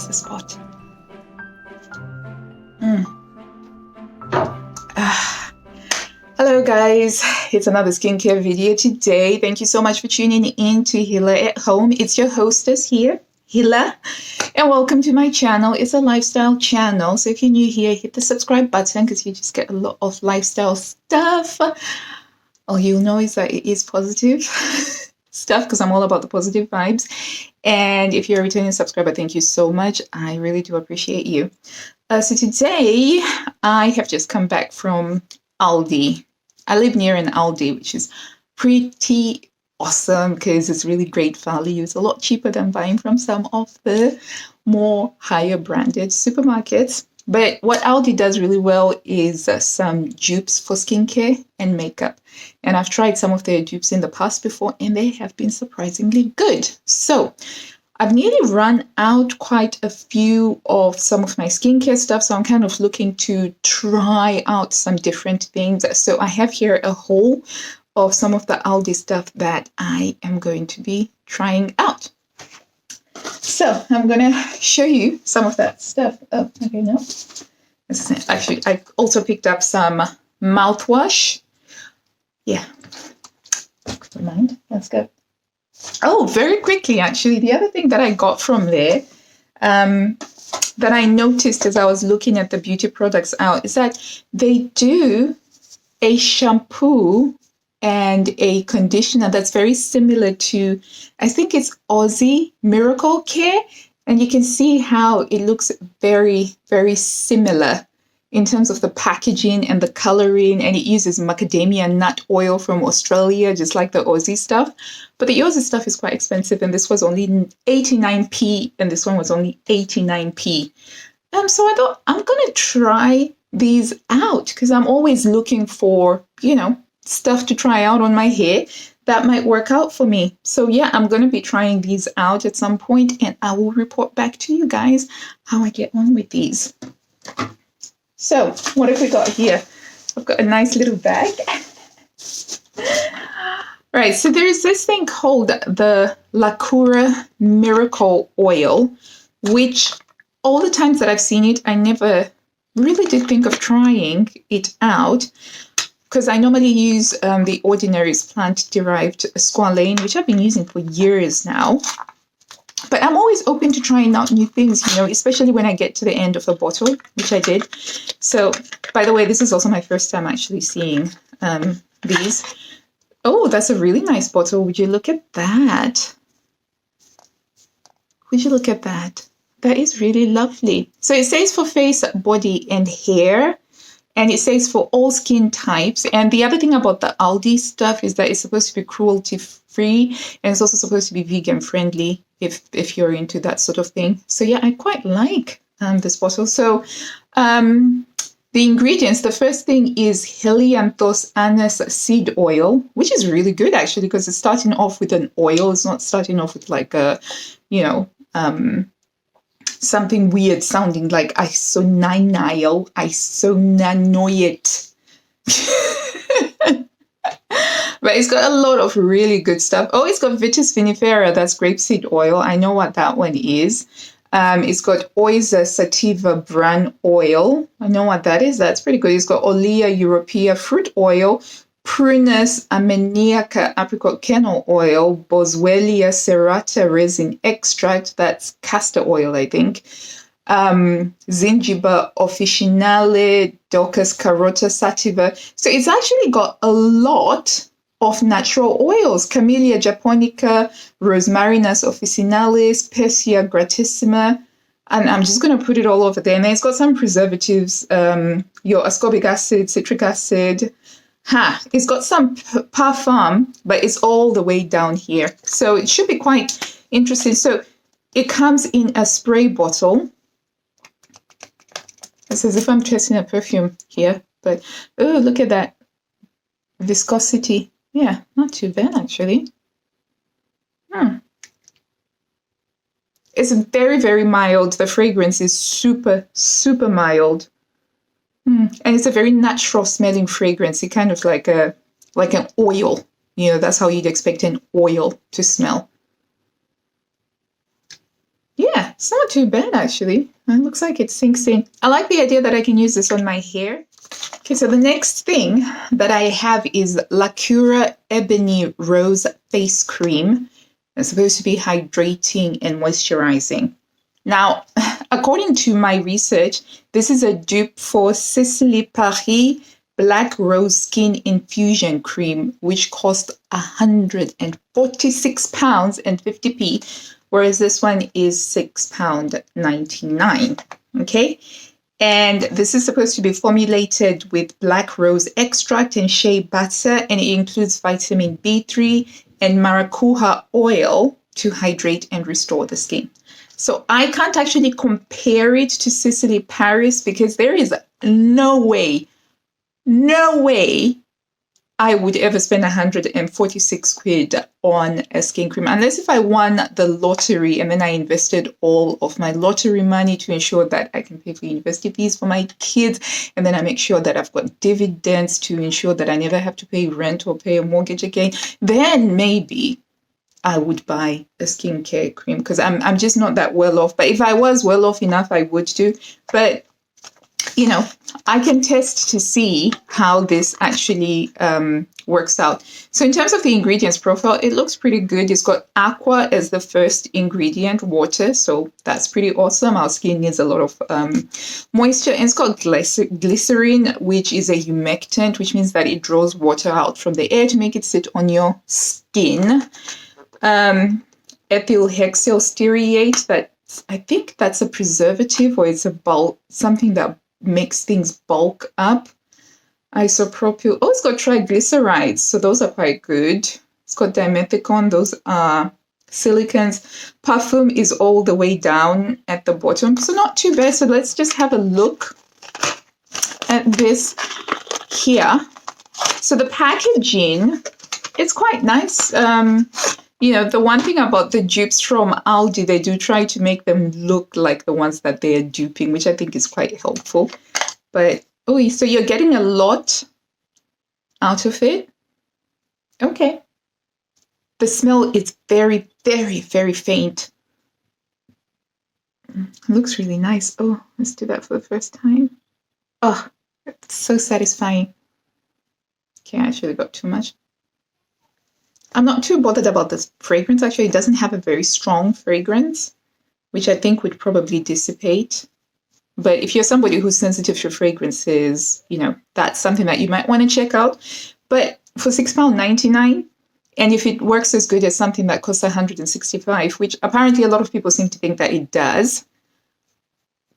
That's the spot. Hello guys, it's another skincare video today. Thank you so much for tuning in to Hila at Home. It's your hostess here, Hila, and welcome to my channel. It's a lifestyle channel, so if you're new here, hit the subscribe button because you just get a lot of lifestyle stuff. All you'll know is that it is positive stuff because I'm all about the positive vibes. And if you're a returning subscriber, thank you so much. I really do appreciate you. So today I have just come back from Aldi. I live near an Aldi, which is pretty awesome because it's really great value. It's a lot cheaper than buying from some of the more higher branded supermarkets. But what Aldi does really well is some dupes for skincare and makeup. And I've tried some of their dupes in the past before, and they have been surprisingly good. So I've nearly run out quite a few of some of my skincare stuff. So I'm kind of looking to try out some different things. So I have here a haul of some of the Aldi stuff that I am going to be trying out. So I'm going to show you some of that stuff. Oh, okay, no. Actually, I also picked up some mouthwash. Yeah. Never mind. Let's go. Oh, very quickly, actually, the other thing that I got from there that I noticed as I was looking at the beauty products out is that they do a shampoo and a conditioner that's very similar to, I think it's Algae Miracle Care. And you can see how it looks very, very similar in terms of the packaging and the coloring. And it uses macadamia nut oil from Australia, just like the Aussie stuff. But the Aussie stuff is quite expensive. And this was only 89p. And this one was only 89p. So I thought I'm going to try these out because I'm always looking for, stuff to try out on my hair that might work out for me. So yeah, I'm going to be trying these out at some point and I will report back to you guys how I get on with these. So what have we got here? I've got a nice little bag. Right, so there's this thing called the Lakura Miracle Oil, which all the times that I've seen it, I never really did think of trying it out. Because I normally use the Ordinary's plant-derived squalane, which I've been using for years now. But I'm always open to trying out new things, especially when I get to the end of the bottle, which I did. So, by the way, this is also my first time actually seeing these. Oh, that's a really nice bottle. Would you look at that? Would you look at that? That is really lovely. So it says for face, body, and hair. And it says for all skin types. And the other thing about the Aldi stuff is that it's supposed to be cruelty-free. And it's also supposed to be vegan-friendly if you're into that sort of thing. So yeah, I quite like this bottle. So the ingredients, the first thing is Helianthus anise seed oil, which is really good actually because it's starting off with an oil. It's not starting off with like a, something weird sounding like isonanyl, isonanoid. But it's got a lot of really good stuff. Oh, it's got Vitis vinifera, that's grapeseed oil. I know what that one is. It's got Oisa sativa bran oil. I know what that is. That's pretty good. It's got Olea europea fruit oil, Prunus ameniaca apricot kernel oil, Boswellia serrata resin extract, that's castor oil, I think, Zingiber officinale, Docus carota sativa. So it's actually got a lot of natural oils, Camellia japonica, Rosmarinus officinalis, Persea gratissima, and I'm just going to put it all over there. And then it's got some preservatives, your ascorbic acid, citric acid. It's got some parfum, but it's all the way down here. So it should be quite interesting. So it comes in a spray bottle. It's as if I'm testing a perfume here, but oh, look at that viscosity. Yeah, not too bad actually. It's very, very mild. The fragrance is super, super mild. And it's a very natural smelling fragrance. It's kind of like an oil. That's how you'd expect an oil to smell. Yeah, It's not too bad, actually. It looks like it sinks in. I like the idea that I can use this on my hair. Okay, so the next thing that I have is Lakura Ebony Rose Face Cream. It's supposed to be hydrating and moisturizing. Now, according to my research, this is a dupe for Cecily Paris Black Rose Skin Infusion Cream, which cost £146.50, whereas this one is £6.99. Okay, and this is supposed to be formulated with black rose extract and shea butter, and it includes vitamin B3 and maracuja oil to hydrate and restore the skin. So I can't actually compare it to Cecily Paris because there is no way I would ever spend 146 quid on a skin cream, unless if I won the lottery and then I invested all of my lottery money to ensure that I can pay for university fees for my kids, and then I make sure that I've got dividends to ensure that I never have to pay rent or pay a mortgage again. Then maybe I would buy a skincare cream because I'm just not that well off. But if I was well off enough, I would do. But, you know, I can test to see how this actually works out. So in terms of the ingredients profile, it looks pretty good. It's got aqua as the first ingredient, water. So that's pretty awesome. Our skin needs a lot of moisture. And it's got glycerin, which is a humectant, which means that it draws water out from the air to make it sit on your skin. Ethyl hexyl stearate, that I think that's a preservative, or it's a bulk, something that makes things bulk up. Isopropyl, oh, it's got triglycerides, so those are quite good. It's got dimethicone, those are silicons. Perfume is all the way down at the bottom, so not too bad. So let's just have a look at this here. So the packaging, it's quite nice. You know, the one thing about the dupes from Aldi, they do try to make them look like the ones that they are duping, which I think is quite helpful. But, oh, so you're getting a lot out of it. Okay. The smell is very, very, very faint. It looks really nice. Oh, let's do that for the first time. Oh, it's so satisfying. Okay, I actually got too much. I'm not too bothered about this fragrance. Actually, it doesn't have a very strong fragrance, which I think would probably dissipate. But if you're somebody who's sensitive to fragrances, you know, that's something that you might want to check out. But for £6.99, and if it works as good as something that costs £165, which apparently a lot of people seem to think that it does,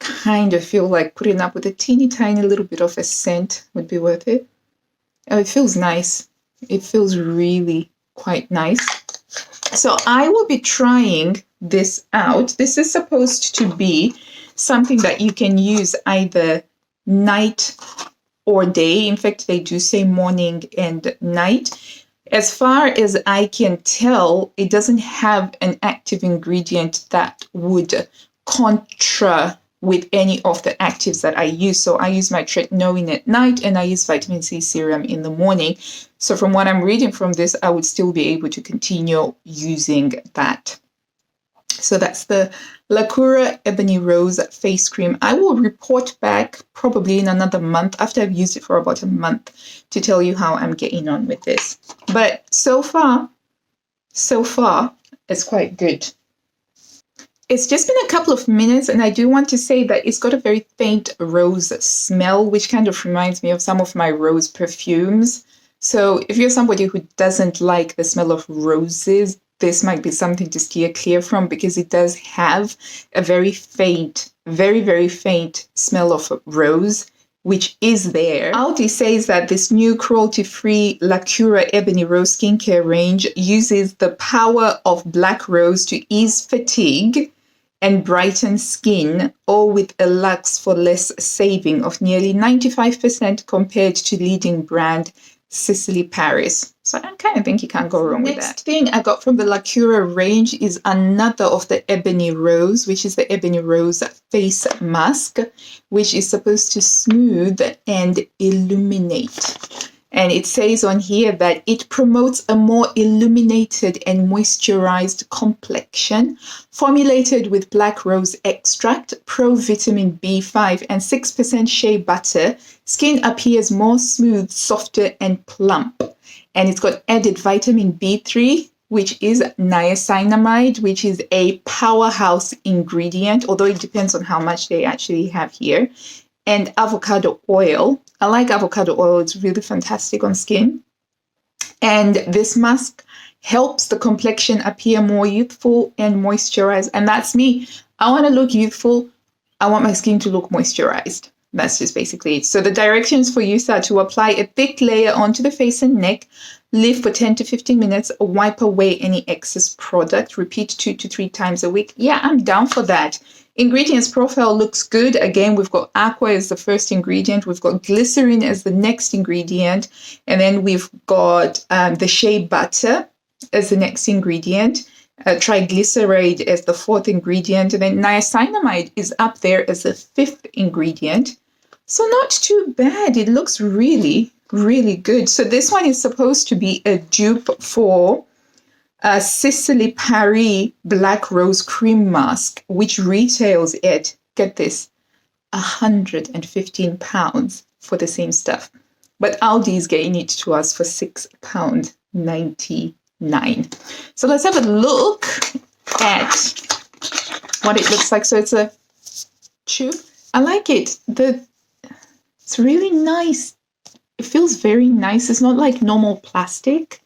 kind of feel like putting up with a teeny tiny little bit of a scent would be worth it. Oh, it feels nice. It feels really quite nice. So I will be trying this out. This is supposed to be something that you can use either night or day. In fact, they do say morning and night. As far as I can tell, it doesn't have an active ingredient that would contra with any of the actives that I use. So I use my tretinoin at night and I use vitamin C serum in the morning. So from what I'm reading from this, I would still be able to continue using that. So that's the Lakura Ebony Rose Face Cream. I will report back probably in another month after I've used it for about a month to tell you how I'm getting on with this. But so far, it's quite good. It's just been a couple of minutes, and I do want to say that it's got a very faint rose smell, which kind of reminds me of some of my rose perfumes. So if you're somebody who doesn't like the smell of roses, this might be something to steer clear from because it does have a very faint, very, very faint smell of rose, which is there. Aldi says that this new cruelty-free Lacura Ebony Rose skincare range uses the power of black rose to ease fatigue and brighten skin, all with a luxe for less saving of nearly 95% compared to leading brand Cecily Paris. So I kind of think you can't go wrong with that. Next thing I got from the Lacura range is another of the Ebony Rose, which is the Ebony Rose Face Mask, which is supposed to smooth and illuminate. And it says on here that it promotes a more illuminated and moisturized complexion, formulated with black rose extract, pro-vitamin B5, and 6% shea butter. Skin appears more smooth, softer, and plump. And it's got added vitamin B3, which is niacinamide, which is a powerhouse ingredient, although it depends on how much they actually have here, and avocado oil. I like avocado oil. It's really fantastic on skin. And this mask helps the complexion appear more youthful and moisturized. And that's me. I want to look youthful. I want my skin to look moisturized. That's just basically it. So the directions for use are to apply a thick layer onto the face and neck, leave for 10 to 15 minutes, wipe away any excess product, repeat 2 to 3 times a week. Yeah, I'm down for that. Ingredients profile looks good. Again, we've got aqua as the first ingredient. We've got glycerin as the next ingredient. And then we've got the shea butter as the next ingredient. Triglyceride as the 4th ingredient. And then niacinamide is up there as the 5th ingredient. So not too bad. It looks really, really good. So this one is supposed to be a dupe for Sicily Paris Black Rose Cream Mask, which retails at, get this, £115 for the same stuff. But Aldi is getting it to us for £6.99. So let's have a look at what it looks like. So it's a tube. I like it. It's really nice. It feels very nice. It's not like normal plastic.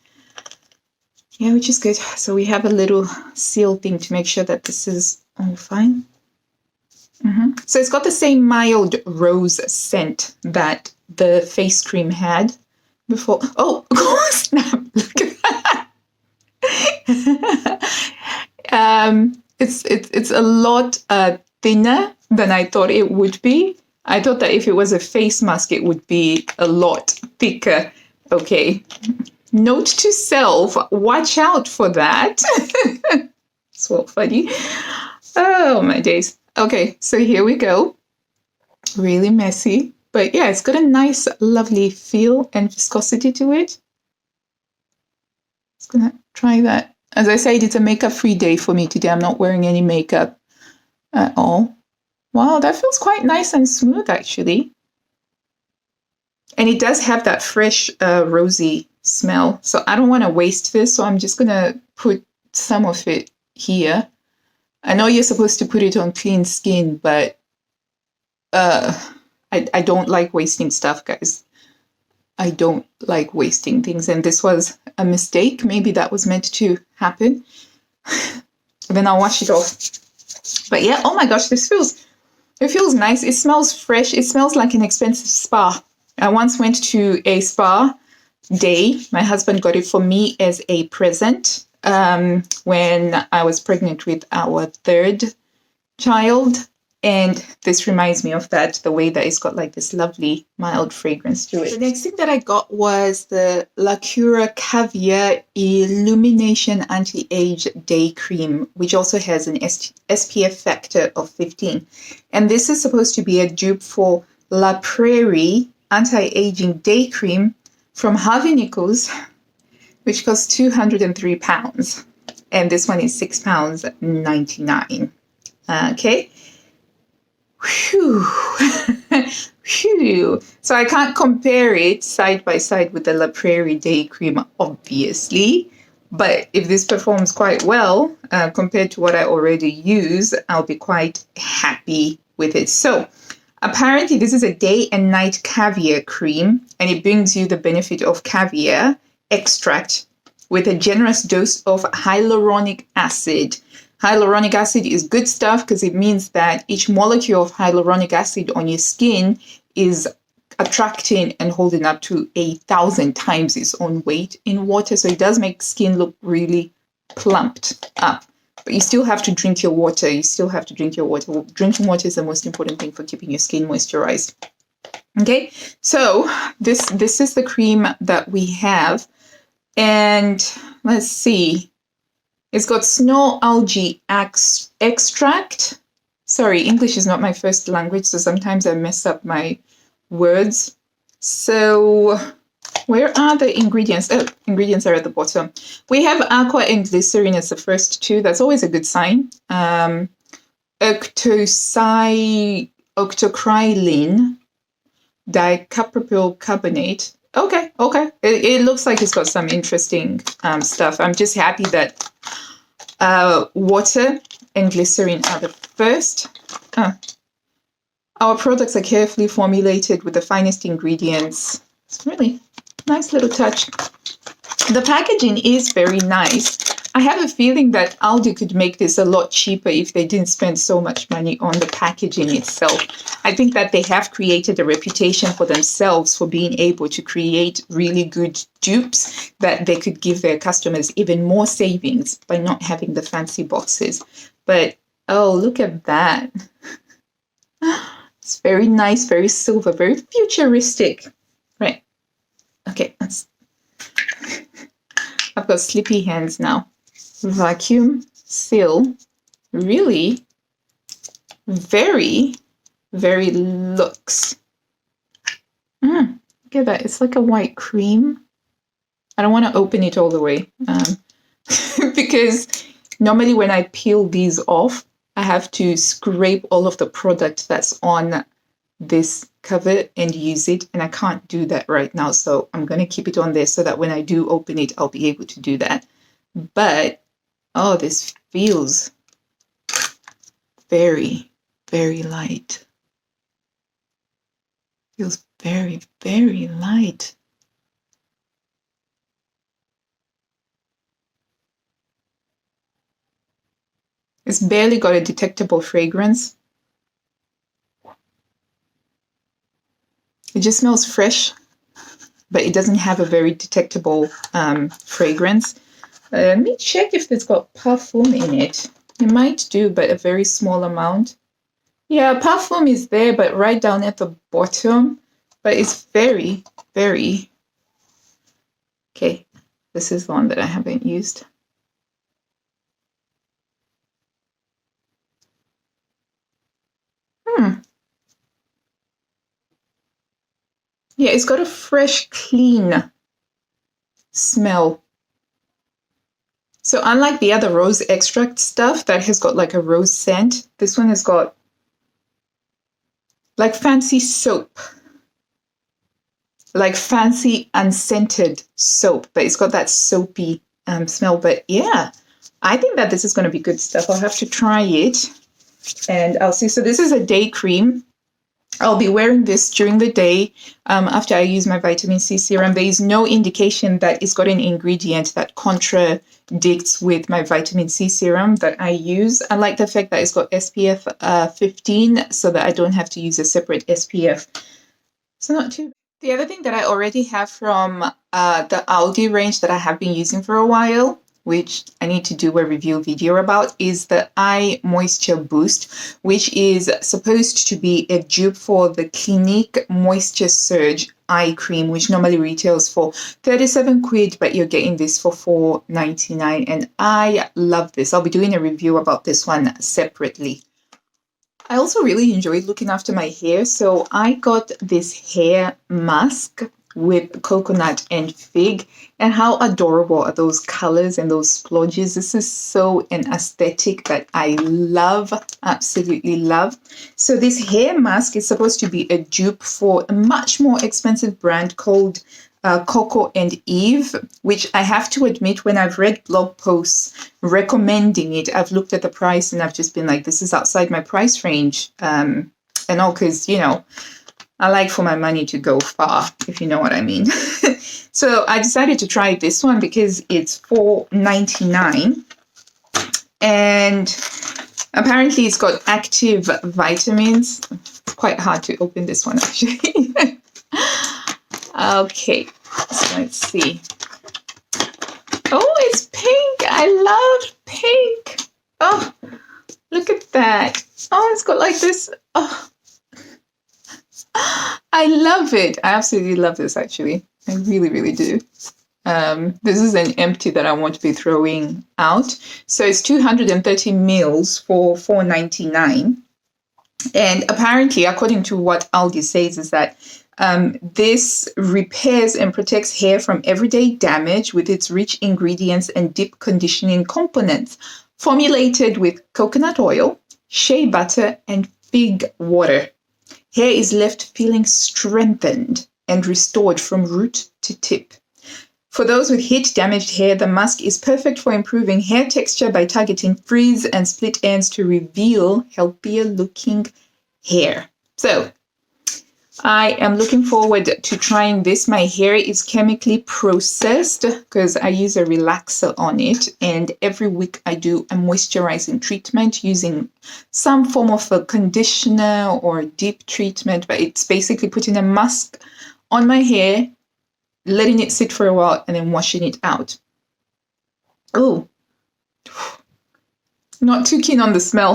Yeah, which is good. So we have a little seal thing to make sure that this is all fine. So it's got the same mild rose scent that the face cream had before. Oh, snap! Look at that. It's a lot thinner than I thought it would be. I thought that if it was a face mask, it would be a lot thicker. Okay. Note to self, watch out for that. So funny. Oh, my days. Okay, so here we go. Really messy. But yeah, it's got a nice, lovely feel and viscosity to it. Just gonna try that. As I said, it's a makeup-free day for me today. I'm not wearing any makeup at all. Wow, that feels quite nice and smooth, actually. And it does have that fresh, rosy smell. So I don't want to waste this. So I'm just going to put some of it here. I know you're supposed to put it on clean skin, but I don't like wasting stuff, guys. I don't like wasting things. And this was a mistake. Maybe that was meant to happen. Then I'll wash it off. But yeah, oh my gosh, it feels nice. It smells fresh. It smells like an expensive spa. I once went to a spa day. My husband got it for me as a present when I was pregnant with our 3rd child. And this reminds me of that, the way that it's got like this lovely mild fragrance to it. The next thing that I got was the Lacura Caviar Illumination Anti-Age Day Cream, which also has an SPF factor of 15. And this is supposed to be a dupe for La Prairie Anti-Aging Day Cream from Harvey Nichols, which costs £203. And this one is £6.99. Okay. Whew. Phew. So I can't compare it side by side with the La Prairie Day Cream, obviously. But if this performs quite well compared to what I already use, I'll be quite happy with it. So apparently this is a day and night caviar cream, and it brings you the benefit of caviar extract with a generous dose of hyaluronic acid. Hyaluronic acid is good stuff because it means that each molecule of hyaluronic acid on your skin is attracting and holding up to 1,000 times its own weight in water. So it does make skin look really plumped up. But you still have to drink your water. Drinking water is the most important thing for keeping your skin moisturized. Okay, so this is the cream that we have. And let's see. It's got snow algae extract. Sorry, English is not my first language, so sometimes I mess up my words. So Where are the ingredients? Oh, ingredients are at the bottom. We have aqua and glycerin as the first two. That's always a good sign. Octocrylene, dicapropyl carbonate. Okay. It looks like it's got some interesting stuff. I'm just happy that water and glycerin are the first. Our products are carefully formulated with the finest ingredients. It's really nice little touch. The packaging is very nice. I have a feeling that Aldi could make this a lot cheaper if they didn't spend so much money on the packaging itself. I think that they have created a reputation for themselves for being able to create really good dupes that they could give their customers even more savings by not having the fancy boxes. But, oh, look at that. It's very nice, very silver, very futuristic. Right. Okay, I've got slippy hands now. Vacuum seal. Really very, very luxe. Look at that. It's like a white cream. I don't want to open it all the way because normally when I peel these off, I have to scrape all of the product that's on this cover and use it, and I can't do that right now, so I'm going to keep it on there so that when I do open it, I'll be able to do that. But, oh, this feels very, very light. Feels very, very light. It's barely got a detectable fragrance. It just smells fresh, but it doesn't have a very detectable fragrance. Let me check if it's got perfume in it. It might do, but a very small amount. Yeah, perfume is there, but right down at the bottom. But it's very, very... Okay, this is the one that I haven't used. Yeah, it's got a fresh, clean smell. So unlike the other rose extract stuff that has got like a rose scent, this one has got like fancy soap. Like fancy unscented soap, but it's got that soapy smell. But yeah, I think that this is going to be good stuff. I'll have to try it and I'll see. So this is a day cream. I'll be wearing this during the day after I use my vitamin C serum. There is no indication that it's got an ingredient that contradicts with my vitamin C serum that I use. I like the fact that it's got SPF 15 so that I don't have to use a separate SPF. So not too bad. The other thing that I already have from the Aldi range that I have been using for a while, which I need to do a review video about, is the Eye Moisture Boost, which is supposed to be a dupe for the Clinique Moisture Surge eye cream, which normally retails for 37 quid, but you're getting this for $4.99, and I love this. I'll be doing a review about this one separately. I also really enjoyed looking after my hair, so I got this hair mask with coconut and fig, and how adorable are those colors and those splodges. This is so an aesthetic that I love, absolutely love. So this hair mask is supposed to be a dupe for a much more expensive brand called Coco and Eve, which I have to admit, when I've read blog posts recommending it, I've looked at the price and I've just been like, this is outside my price range, and all, because, you know, I like for my money to go far, if you know what I mean. So I decided to try this one because it's $4.99, and apparently it's got active vitamins. It's quite hard to open this one, actually. Okay, so let's see. Oh, it's pink. I love pink. Oh, look at that. Oh, it's got like this. Oh, I love it. I absolutely love this, actually. I really, really do. This is an empty that I won't be throwing out. So it's 230 mils for $4.99. And apparently, according to what Aldi says, is that This repairs and protects hair from everyday damage with its rich ingredients and deep conditioning components. Formulated with coconut oil, shea butter, and fig water. Hair is left feeling strengthened and restored from root to tip. For those with heat-damaged hair, the mask is perfect for improving hair texture by targeting frizz and split ends to reveal healthier-looking hair. So, I am looking forward to trying this. My hair is chemically processed because I use a relaxer on it, and every week I do a moisturizing treatment using some form of a conditioner or deep treatment, but it's basically putting a mask on my hair, letting it sit for a while, and then washing it out. Oh, not too keen on the smell.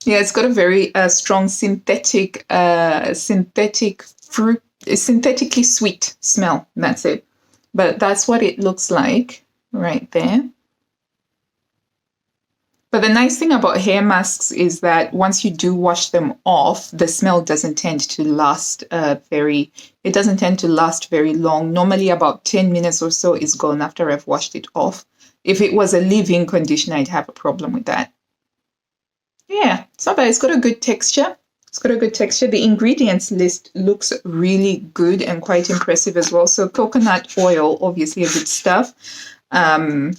Yeah, it's got a very strong synthetically sweet smell. That's it. But that's what it looks like right there. But the nice thing about hair masks is that once you do wash them off, the smell doesn't tend to last very long. Normally about 10 minutes or so is gone after I've washed it off. If it was a leave-in conditioner, I'd have a problem with that. Yeah, it's not bad. It's got a good texture. The ingredients list looks really good and quite impressive as well. So coconut oil, obviously a good stuff. I'm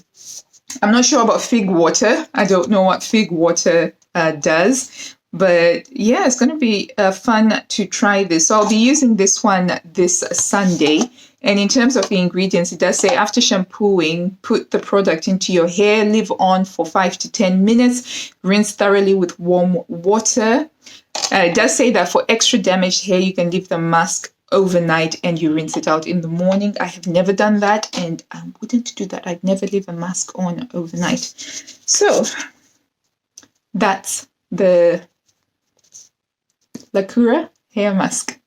not sure about fig water. I don't know what fig water does. But yeah, it's going to be fun to try this. So I'll be using this one this Sunday. And in terms of the ingredients, it does say after shampooing, put the product into your hair, leave on for 5 to 10 minutes, rinse thoroughly with warm water. It does say that for extra damaged hair, you can leave the mask overnight and you rinse it out in the morning. I have never done that and I wouldn't do that. I'd never leave a mask on overnight. So that's the Lakura hair mask.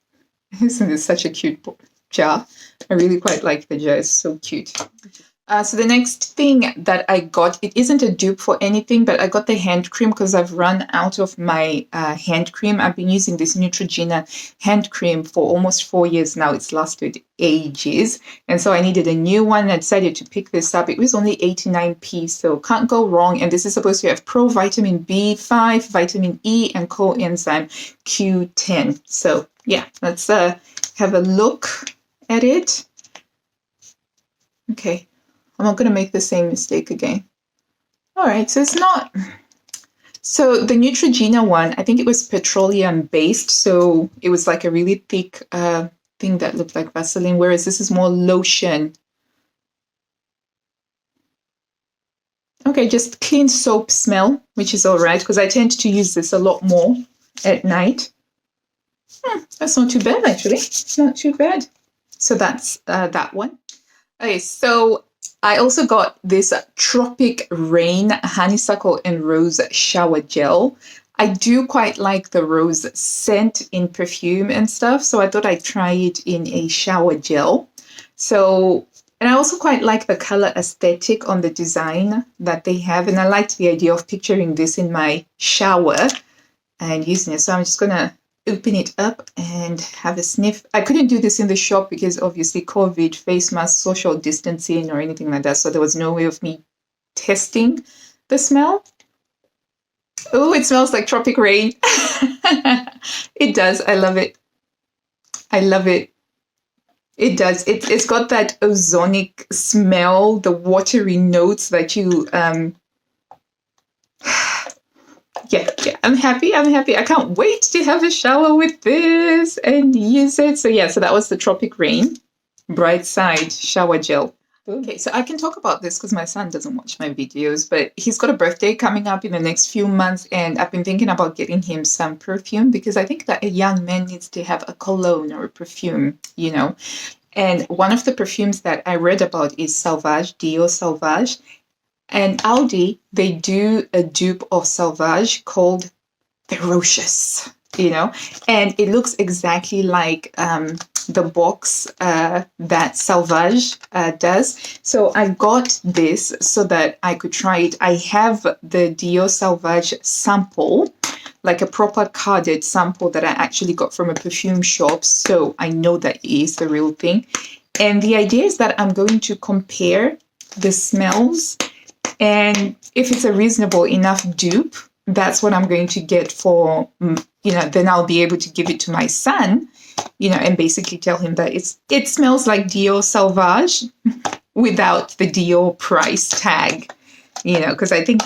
Isn't this such a cute jar? I really quite like the jar. It's so cute. So the next thing that I got, it isn't a dupe for anything, but I got the hand cream because I've run out of my hand cream. I've been using this Neutrogena hand cream for almost 4 years now. It's lasted ages. And so I needed a new one. I decided to pick this up. It was only 89p, so can't go wrong. And this is supposed to have pro vitamin B5, vitamin E, and coenzyme Q10. So yeah, let's have a look at it. Okay. I'm not going to make the same mistake again. All right, so it's not... So the Neutrogena one, I think it was petroleum-based, so it was like a really thick thing that looked like Vaseline, whereas this is more lotion. Okay, just clean soap smell, which is all right, because I tend to use this a lot more at night. That's not too bad, actually. It's not too bad. So that's that one. Okay, so I also got this Tropic Rain Honeysuckle and Rose Shower Gel. I do quite like the rose scent in perfume and stuff, so I thought I'd try it in a shower gel. So, and I also quite like the color aesthetic on the design that they have, and I liked the idea of picturing this in my shower and using it. So I'm just going to open it up and have a sniff. I couldn't do this in the shop because obviously COVID, face mask, social distancing or anything like that. So there was no way of me testing the smell. Oh, it smells like Tropic Rain. It does. I love it. I love it. It does. It's got that ozonic smell, the watery notes that you... Yeah, I'm happy. I can't wait to have a shower with this and use it. So yeah, so that was the Tropic Rain Bright Side Shower Gel. Okay, so I can talk about this because my son doesn't watch my videos, but he's got a birthday coming up in the next few months, and I've been thinking about getting him some perfume because I think that a young man needs to have a cologne or a perfume, you know. And one of the perfumes that I read about is Sauvage, Dio Sauvage. And Aldi, they do a dupe of Sauvage called Ferocious, you know, and it looks exactly like the box that Sauvage does. So I got this so that I could try it. I have the Dio Sauvage sample, like a proper carded sample that I actually got from a perfume shop. So I know that it is the real thing. And the idea is that I'm going to compare the smells. And if it's a reasonable enough dupe, that's what I'm going to get for, then I'll be able to give it to my son, and basically tell him that it smells like Dior Sauvage without the Dior price tag, because I think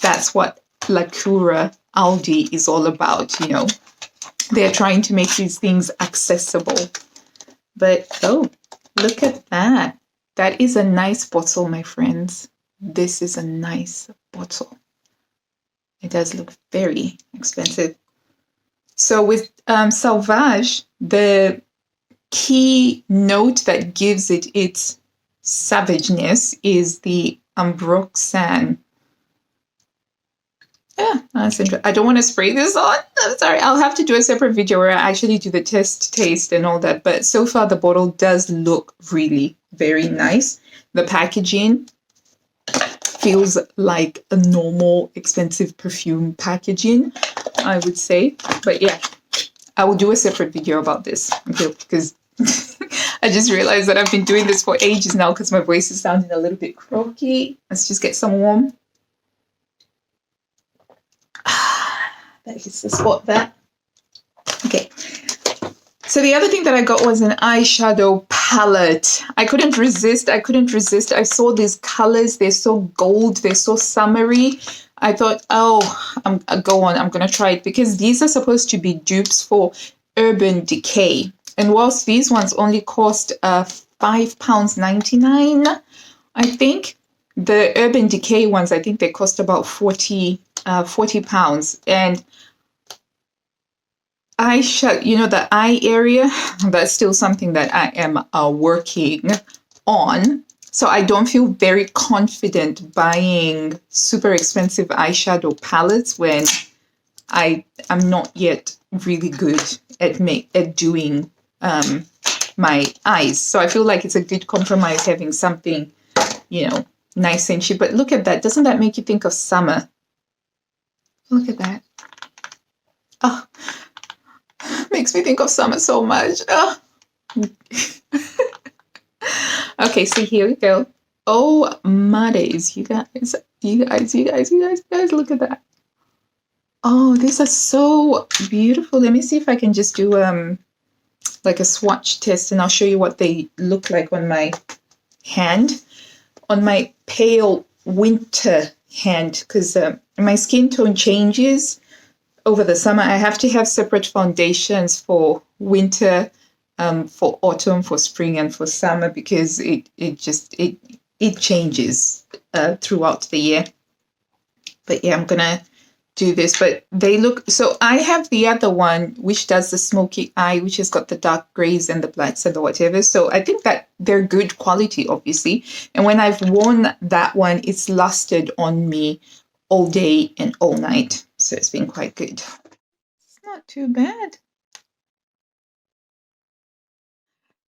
that's what Lacura Aldi is all about, They're trying to make these things accessible. But, oh, look at that. That is a nice bottle, my friends. This is a nice bottle. It does look very expensive. So with Sauvage, the key note that gives it its savageness is the ambroxan. Yeah, that's interesting. I don't want to spray this on. I'm sorry. I'll have to do a separate video where I actually do the taste and all that. But so far, the bottle does look really very nice. The packaging feels like a normal expensive perfume packaging, I would say. But yeah, I will do a separate video about this, okay, because I just realized that I've been doing this for ages now because my voice is sounding a little bit croaky. Let's just get some warm. That hits the spot there. Okay. So the other thing that I got was an eyeshadow palette. I couldn't resist. I saw these colors. They're so gold. They're so summery. I thought, I'm going to try it because these are supposed to be dupes for Urban Decay. And whilst these ones only cost £5.99, I think, the Urban Decay ones, I think they cost about £40. And the eye area, that's still something that I am working on. So I don't feel very confident buying super expensive eyeshadow palettes when I'm not yet really good at doing my eyes. So I feel like it's a good compromise having something, nice and cheap. But look at that. Doesn't that make you think of summer? Look at that. Oh, makes me think of summer so much. Oh. Okay, so here we go. Oh my days, you guys, look at that. Oh, these are so beautiful. Let me see if I can just do like a swatch test, and I'll show you what they look like on my hand, on my pale winter hand, because my skin tone changes over the summer. I have to have separate foundations for winter, for autumn, for spring, and for summer, because it changes throughout the year. But yeah, I'm gonna do this. But they look, so I have the other one which does the smoky eye, which has got the dark grays and the blacks and the whatever. So I think that they're good quality, obviously. And when I've worn that one, it's lasted on me all day and all night. So it's been quite good. It's not too bad.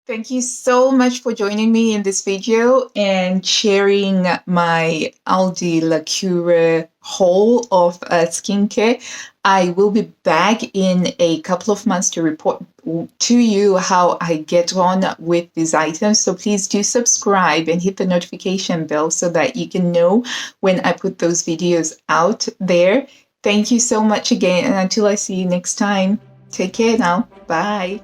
Thank you so much for joining me in this video and sharing my Aldi Lacura haul of skincare. I will be back in a couple of months to report to you how I get on with these items. So please do subscribe and hit the notification bell so that you can know when I put those videos out there. Thank you so much again. And until I see you next time, take care now. Bye.